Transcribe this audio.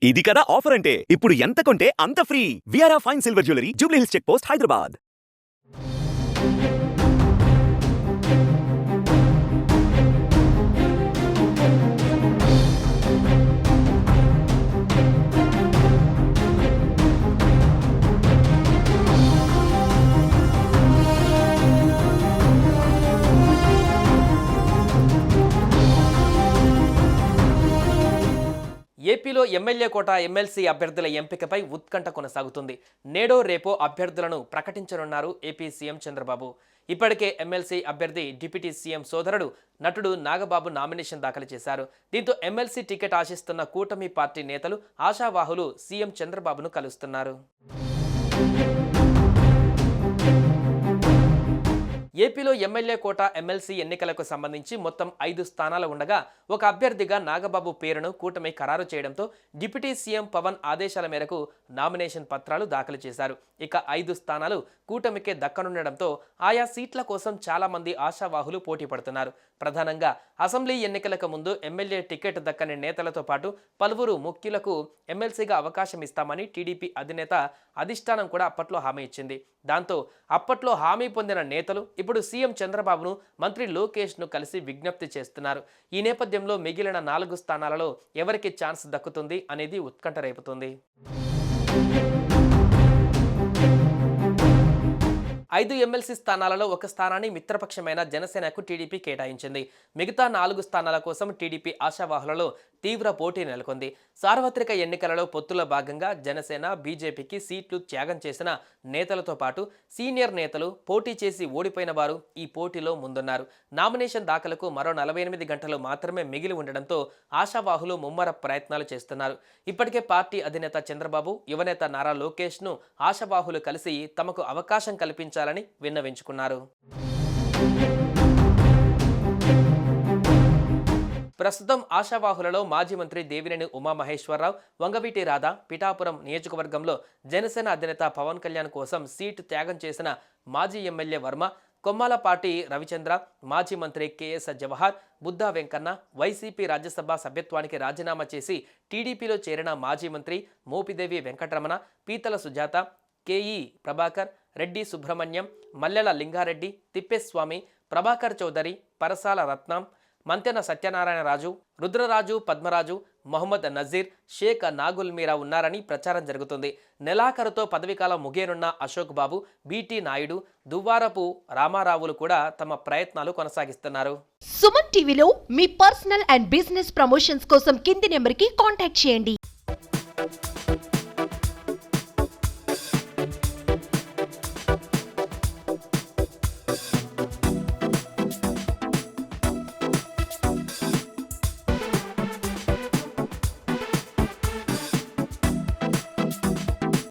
ఇది కదా ఆఫర్ అంటే ఇప్పుడు ఎంత కొంటే అంత ఫ్రీ. విఆర్ఆ fine silver jewellery, Jubilee Hills check post, Hyderabad. ఏపీలో ఎమ్మెల్యే కోట ఎమ్మెల్సీ అభ్యర్థుల ఎంపికపై ఉత్కంఠ కొనసాగుతుంది. నేడో రేపో అభ్యర్థులను ప్రకటించనున్నారు ఏపీ సీఎం చంద్రబాబు. ఇప్పటికే ఎమ్మెల్సీ అభ్యర్థి డిప్యూటీ సీఎం సోదరుడు నటుడు నాగబాబు నామినేషన్ దాఖలు చేశారు. దీంతో ఎమ్మెల్సీ టికెట్ ఆశిస్తున్న కూటమి పార్టీ నేతలు, ఆశావాహులు సీఎం చంద్రబాబును కలుస్తున్నారు. ఏపీలో ఎమ్మెల్యే కోట ఎమ్మెల్సీ ఎన్నికలకు సంబంధించి మొత్తం 5 స్థానాలు ఉండగా ఒక అభ్యర్థిగా నాగబాబు పేరును కూటమి ఖరారు చేయడంతో డిప్యూటీ సీఎం పవన్ ఆదేశాల మేరకు నామినేషన్ పత్రాలు దాఖలు చేశారు. ఇక 5 స్థానాలు కూటమికే దక్కనుండడంతో ఆయా సీట్ల కోసం చాలా మంది ఆశావాహులు పోటీ పడుతున్నారు. ప్రధానంగా అసెంబ్లీ ఎన్నికలకు ముందు ఎమ్మెల్యే టికెట్ దక్కని నేతలతో పాటు పలువురు ముఖ్యులకు ఎమ్మెల్సీగా అవకాశం ఇస్తామని టీడీపీ అధినేత అధిష్టానం కూడా అప్పట్లో హామీ ఇచ్చింది. దాంతో అప్పట్లో హామీ పొందిన నేతలు ఇప్పుడు సీఎం చంద్రబాబును, మంత్రి లోకేష్ను కలిసి విజ్ఞప్తి చేస్తున్నారు. ఈ నేపథ్యంలో మిగిలిన 4 స్థానాలలో ఎవరికి ఛాన్స్ దక్కుతుంది అనేది ఉత్కంఠ రేపుతుంది. 5 ఎమ్మెల్సీ స్థానాలలో ఒక స్థానాన్ని మిత్రపక్షమైన జనసేనకు టీడీపీ కేటాయించింది. మిగతా 4 స్థానాల కోసం టీడీపీ ఆశావాహులలో తీవ్ర పోటీ నెలకొంది. సార్వత్రిక ఎన్నికలలో పొత్తులో భాగంగా జనసేన, బీజేపీకి సీట్లు త్యాగం చేసిన నేతలతో పాటు సీనియర్ నేతలు, పోటీ చేసి ఓడిపోయిన వారు ఈ పోటీలో ముందున్నారు. నామినేషన్ దాఖలకు మరో 48 గంటలు మాత్రమే మిగిలి ఉండడంతో ఆశావాహులు ముమ్మర ప్రయత్నాలు చేస్తున్నారు. ఇప్పటికే పార్టీ అధినేత చంద్రబాబు, యువనేత నారా లోకేష్ను ఆశావాహులు కలిసి తమకు అవకాశం కల్పించాలని విన్నవించుకున్నారు. ప్రస్తుతం ఆశావాహులలో మాజీ మంత్రి దేవినేని ఉమామహేశ్వరరావు, వంగవీటి రాధా, పిఠాపురం నియోజకవర్గంలో జనసేన అధినేత పవన్ కళ్యాణ్ కోసం సీటు త్యాగం చేసిన మాజీ ఎమ్మెల్యే వర్మ, కొమ్మాలపాటి రవిచంద్ర, మాజీ మంత్రి కేఎస్ జవహర్, బుద్ధా వెంకన్న, వైసీపీ రాజ్యసభ సభ్యత్వానికి రాజీనామా చేసి టీడీపీలో చేరిన మాజీ మంత్రి మోపిదేవి వెంకటరమణ, పీతల సుజాత, కేఈ ప్రభాకర్, రెడ్డి సుబ్రహ్మణ్యం, మల్లెల లింగారెడ్డి, తిప్పేస్వామి, ప్రభాకర్ చౌదరి, పరసాల రత్నం, మంతెన సత్యనారాయణరాజు, రుద్రరాజు, పద్మరాజు, మొహమ్మద్ నజీర్, షేక్ నాగుల్ మీరా ఉన్నారని ప్రచారం జరుగుతుంది. నెలాఖరుతో పదవీకాలం ముగియనున్న అశోక్ బాబు, బీటీ నాయుడు, దువ్వారపు రామారావులు కూడా తమ ప్రయత్నాలు కొనసాగిస్తున్నారు. సుమన్ టీవీలో మీ పర్సనల్ అండ్ బిజినెస్ ప్రమోషన్స్ కోసం కింది నెంబర్కి కాంటాక్ట్ చేయండి.